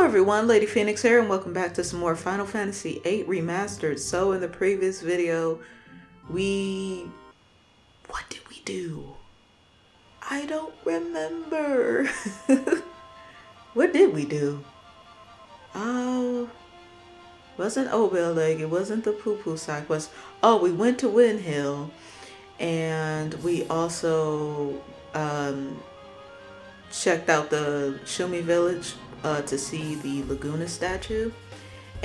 everyone, LadyPhoenix here, and welcome back to some more Final Fantasy VIII Remastered. So in the previous video, what did we do? I don't remember. What did we do? Oh, wasn't Obel Leg, it wasn't the poo-poo sack, we went to Wind Hill, and we also checked out the Shumi village to see the Laguna statue,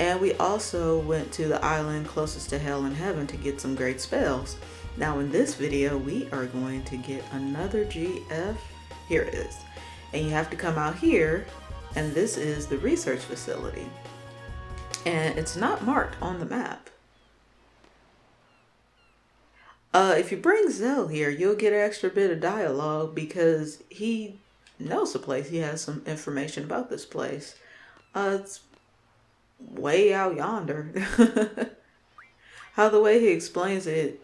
and we also went to the island closest to Hell and Heaven to get some great spells. Now in this video we are going to get another GF. Here it is, and you have to come out here, and this is the research facility, and it's not marked on the map. If you bring Zell here, you'll get an extra bit of dialogue because he knows the place. He has some information about this place. It's way out yonder. How the way he explains it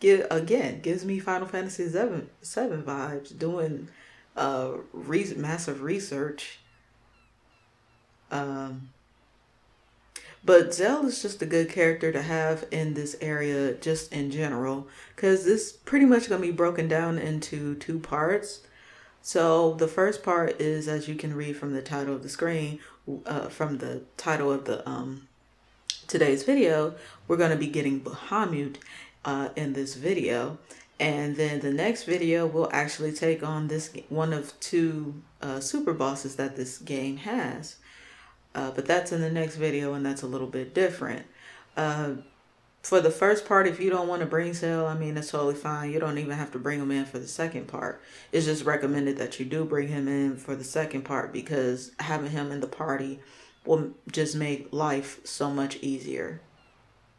gives me Final Fantasy VII vibes, doing massive research. But Zell is just a good character to have in this area just in general, because this pretty much going to be broken down into two parts. So the first part is, as you can read from the title of the screen, from the title of the today's video, we're going to be getting Bahamut in this video. And then the next video will actually take on this one of two super bosses that this game has. But that's in the next video, and that's a little bit different. For the first part, if you don't want to bring Zell, I mean, it's totally fine. You don't even have to bring him in for the second part. It's just recommended that you do bring him in for the second part, because having him in the party will just make life so much easier.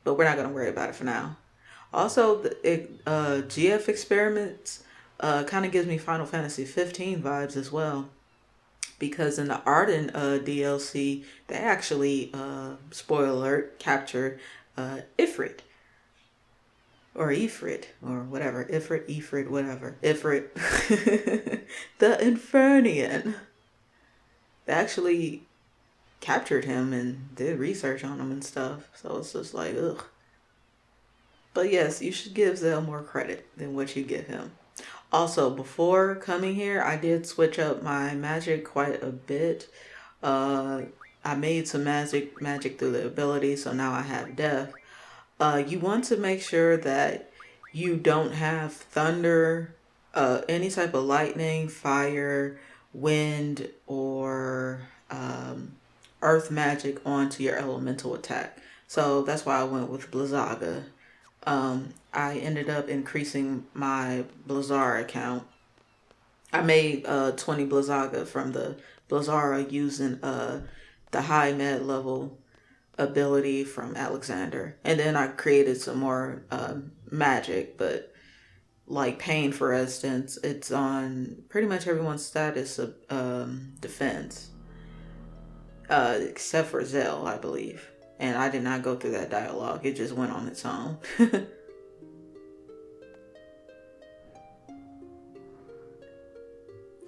But we're not going to worry about it for now. Also, the GF experiments kind of gives me Final Fantasy 15 vibes as well. Because in the Arden DLC, they actually, spoiler alert, captured Ifrit. Or Ifrit, or whatever. Ifrit, whatever. Ifrit. The Infernian. They actually captured him and did research on him and stuff. So it's just like, ugh. But yes, you should give Zell more credit than what you give him. Also, before coming here, I did switch up my magic quite a bit. I made some magic through the ability, so now I have death. You want to make sure that you don't have thunder, any type of lightning, fire, wind, or earth magic onto your elemental attack. So that's why I went with Blizzaga. I ended up increasing my Blizzara account. I made 20 Blizzaga from the Blizzara using the high med level ability from Alexander. And then I created some more magic, but like Pain, for instance, it's on pretty much everyone's status of defense. Except for Zell, I believe. And I did not go through that dialogue. It just went on its own.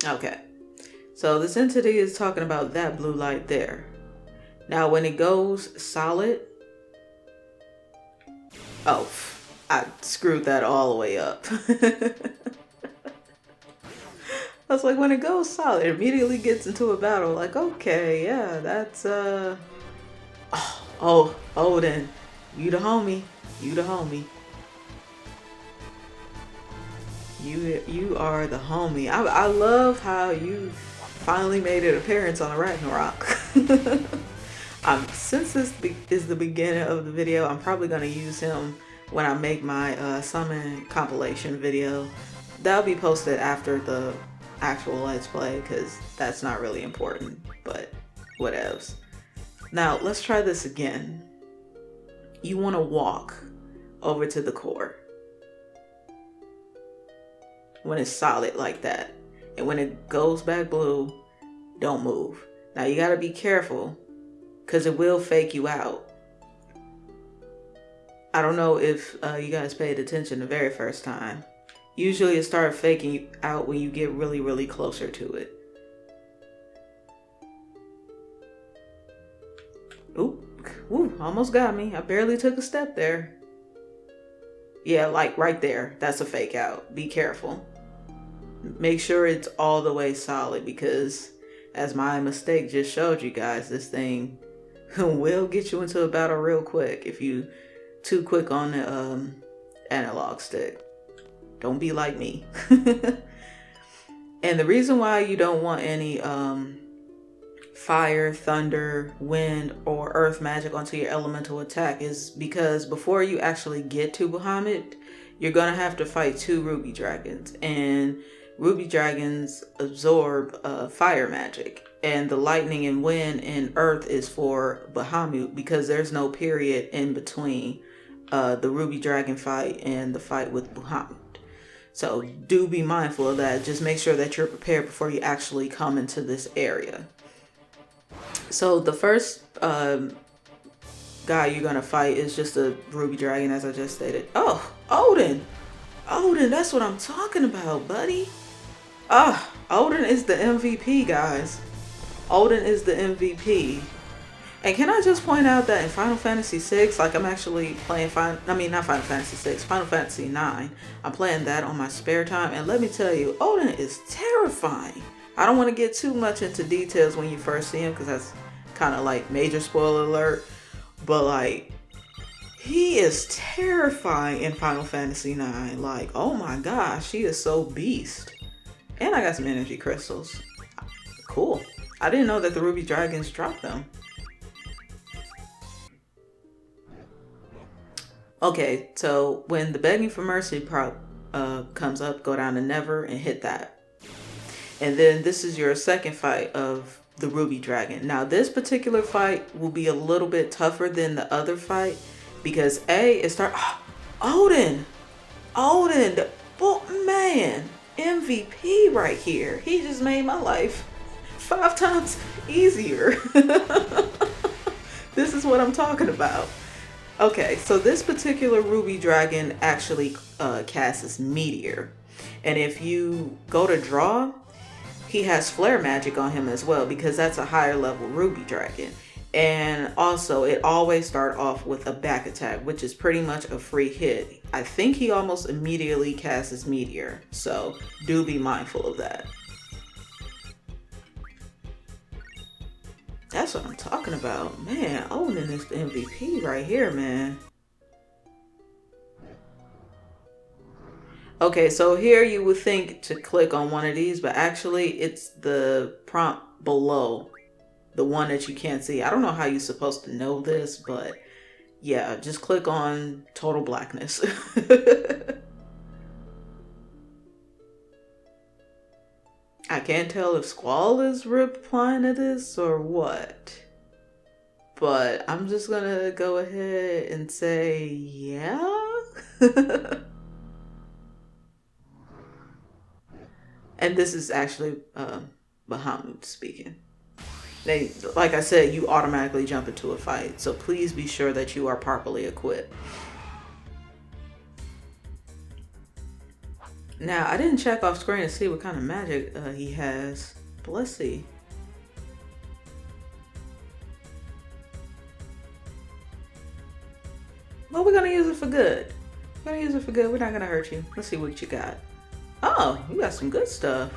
Okay. So this entity is talking about that blue light there. Now when it goes solid... Oh, I screwed that all the way up. I was like, when it goes solid, it immediately gets into a battle. Like, okay, yeah, that's... Oh, Odin, you the homie. You the homie. You are the homie. I love how you finally made an appearance on the Ragnarok. Since this is the beginning of the video, I'm probably going to use him when I make my summon compilation video. That'll be posted after the actual Let's Play, because that's not really important, but whatevs. Now, let's try this again. You want to walk over to the core when it's solid like that. And when it goes back blue, don't move. Now, you got to be careful because it will fake you out. I don't know if you guys paid attention the very first time. Usually it starts faking you out when you get really, really closer to it. Oop, woo, almost got me. I barely took a step there. Yeah, like right there. That's a fake out. Be careful. Make sure it's all the way solid because as my mistake just showed you guys, this thing will get you into a battle real quick if you too quick on the analog stick. Don't be like me. And the reason why you don't want any fire, thunder, wind, or earth magic onto your elemental attack is because before you actually get to Bahamut, you're gonna have to fight 2 ruby dragons, and ruby dragons absorb fire magic, and the lightning and wind and earth is for Bahamut because there's no period in between the ruby dragon fight and the fight with Bahamut. So do be mindful of that. Just make sure that you're prepared before you actually come into this area. So the first guy you're gonna fight is just a ruby dragon, as I just stated. Oh, Odin! Odin, that's what I'm talking about, buddy. Odin is the MVP, guys. Odin is the MVP. And can I just point out that in Final Fantasy VI, like I'm actually playing not Final Fantasy VI, Final Fantasy IX. I'm playing that on my spare time, and let me tell you, Odin is terrifying. I don't want to get too much into details when you first see him, because that's kind of like major spoiler alert. But like, he is terrifying in Final Fantasy IX. Like, oh my gosh, he is so beast. And I got some energy crystals. Cool. I didn't know that the ruby dragons dropped them. Okay, so when the begging for mercy prop comes up, go down to Never and hit that. And then this is your second fight of the ruby dragon. Now this particular fight will be a little bit tougher than the other fight because Odin, man, MVP right here. He just made my life 5 times easier. This is what I'm talking about. Okay, so this particular ruby dragon actually casts Meteor. And if you go to draw, he has flare magic on him as well because that's a higher level ruby dragon. And also it always starts off with a back attack, which is pretty much a free hit. I think he almost immediately casts Meteor, so do be mindful of that. That's what I'm talking about. Man, Odin is the MVP right here, man. Okay, so here you would think to click on one of these, but actually it's the prompt below, the one that you can't see. I don't know how you're supposed to know this, but yeah, just click on total blackness. I can't tell if Squall is replying to this or what, but I'm just gonna go ahead and say yeah. And this is actually Bahamut speaking. Like I said, you automatically jump into a fight, so please be sure that you are properly equipped. Now, I didn't check off screen to see what kind of magic he has, but let's see. Well, we're gonna use it for good. We're gonna use it for good. We're not gonna hurt you. Let's see what you got. Oh, you got some good stuff.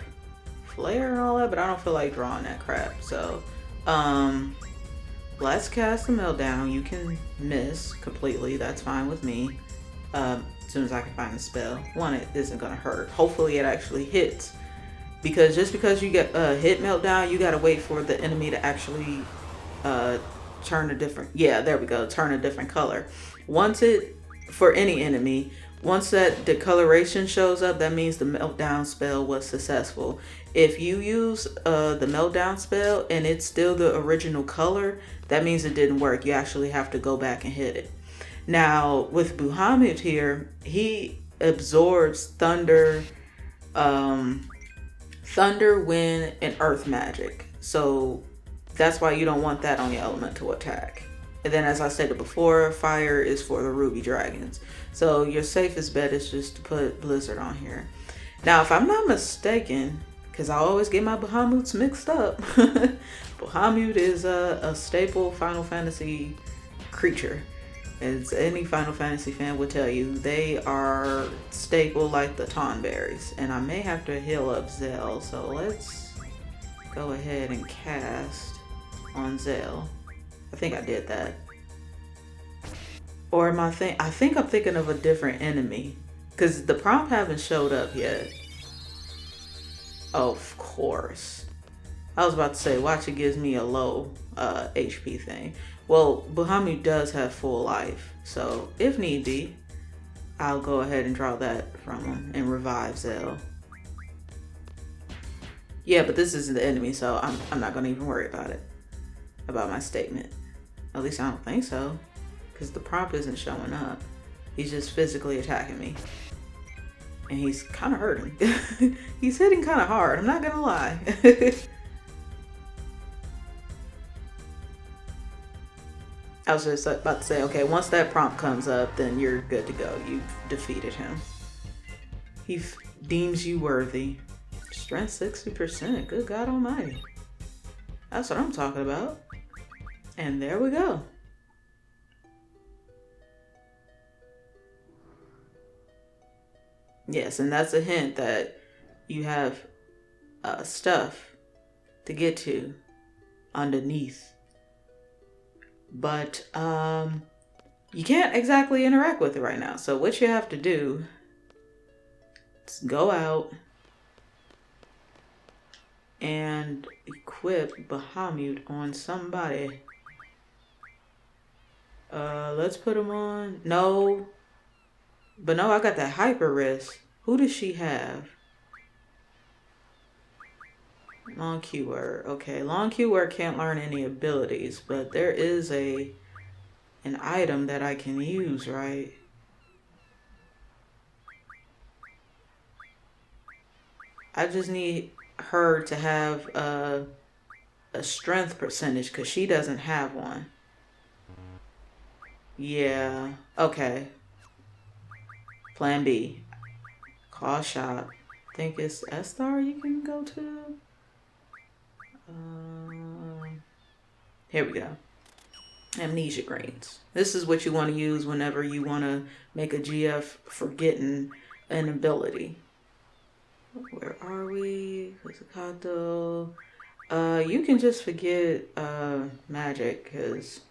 Flare and all that, but I don't feel like drawing that crap. So, let's cast a meltdown. You can miss completely. That's fine with me. As soon as I can find the spell. One, it isn't gonna hurt. Hopefully it actually hits. Because just because you get hit meltdown, you gotta wait for the enemy to actually turn a different, yeah, there we go, turn a different color. Once it, for any enemy, once that decoloration shows up, that means the meltdown spell was successful. If you use the meltdown spell and it's still the original color, that means it didn't work. You actually have to go back and hit it. Now with Bahamut here, he absorbs thunder, wind, and earth magic. So that's why you don't want that on your elemental attack. And then as I stated before, fire is for the ruby dragons. So your safest bet is just to put blizzard on here. Now if I'm not mistaken, because I always get my Bahamuts mixed up, Bahamut is a staple Final Fantasy creature. As any Final Fantasy fan would tell you, they are staple like the Tonberries. And I may have to heal up Zell, so let's go ahead and cast on Zell. I think I did that. Or am I think I'm thinking of a different enemy, because the prompt haven't showed up yet. Of course. I was about to say, watch, it gives me a low HP thing. Well, Bahamut does have full life, so if need be, I'll go ahead and draw that from him and revive Zell. Yeah, but this isn't the enemy, so I'm not gonna even worry about it. About my statement. At least I don't think so, because the prompt isn't showing up. He's just physically attacking me. And he's kind of hurting. He's hitting kind of hard, I'm not gonna lie. I was just about to say, okay, once that prompt comes up, then you're good to go. You've defeated him. He deems you worthy. Strength 60%. Good God Almighty. That's what I'm talking about. And there we go. Yes, and that's a hint that you have stuff to get to underneath. But you can't exactly interact with it right now. So what you have to do is go out and equip Bahamut on somebody. Let's put him on. No. But no, I got that hyper wrist. Who does she have? Long keyword. Okay, long keyword can't learn any abilities, but there is an item that I can use, right? I just need her to have a strength percentage, because she doesn't have one. Yeah, okay. Plan B. Call shop. I think it's S-Star you can go to. Here we go. Amnesia greens. This is what you want to use whenever you want to make a GF forgetting an ability. Where are we? Pizzicato. You can just forget magic, because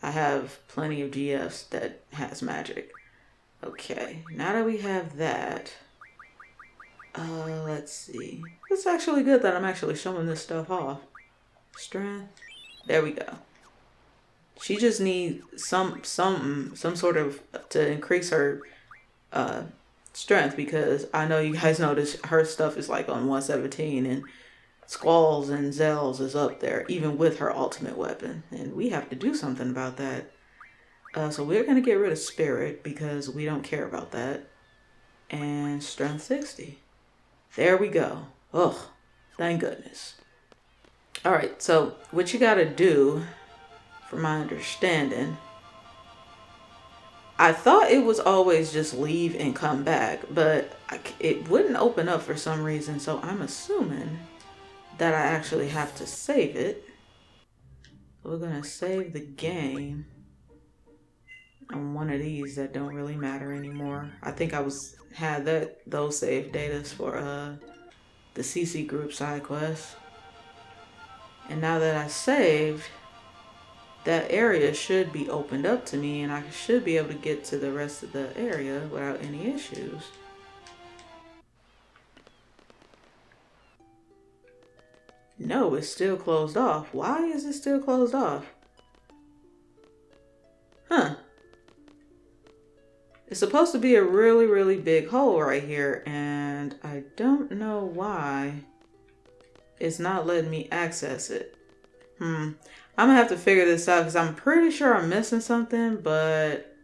I have plenty of GFs that has magic. Okay, now that we have that, let's see. It's actually good that I'm actually showing this stuff off. Strength. There we go. She just needs some sort of to increase her strength, because I know you guys notice her stuff is like on 117, and Squall's and Zell's is up there, even with her ultimate weapon. And we have to do something about that. So we're going to get rid of Spirit, because we don't care about that. And Strength 60. There we go. Oh, thank goodness. All right, so what you got to do, from my understanding, I thought it was always just leave and come back, but it wouldn't open up for some reason. So I'm assuming that I actually have to save it. We're going to save the game on one of these that don't really matter anymore. I think I had those save datas for the CC group side quest. And now that I saved, that area should be opened up to me, and I should be able to get to the rest of the area without any issues. No, it's still closed off. Why is it still closed off? Huh. It's supposed to be a really, really big hole right here, and I don't know why it's not letting me access it. I'm gonna have to figure this out, because I'm pretty sure I'm missing something, but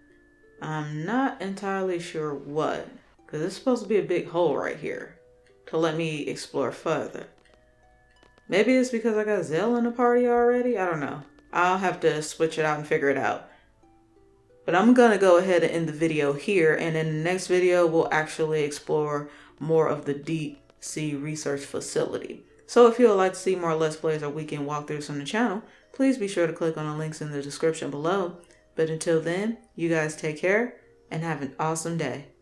I'm not entirely sure what. Because it's supposed to be a big hole right here to let me explore further. Maybe it's because I got Zell in the party already? I don't know. I'll have to switch it out and figure it out. But I'm gonna go ahead and end the video here, and in the next video we'll actually explore more of the deep sea research facility. So if you would like to see more Let's Plays or weekend walkthroughs from the channel, please be sure to click on the links in the description below. But until then, you guys take care and have an awesome day.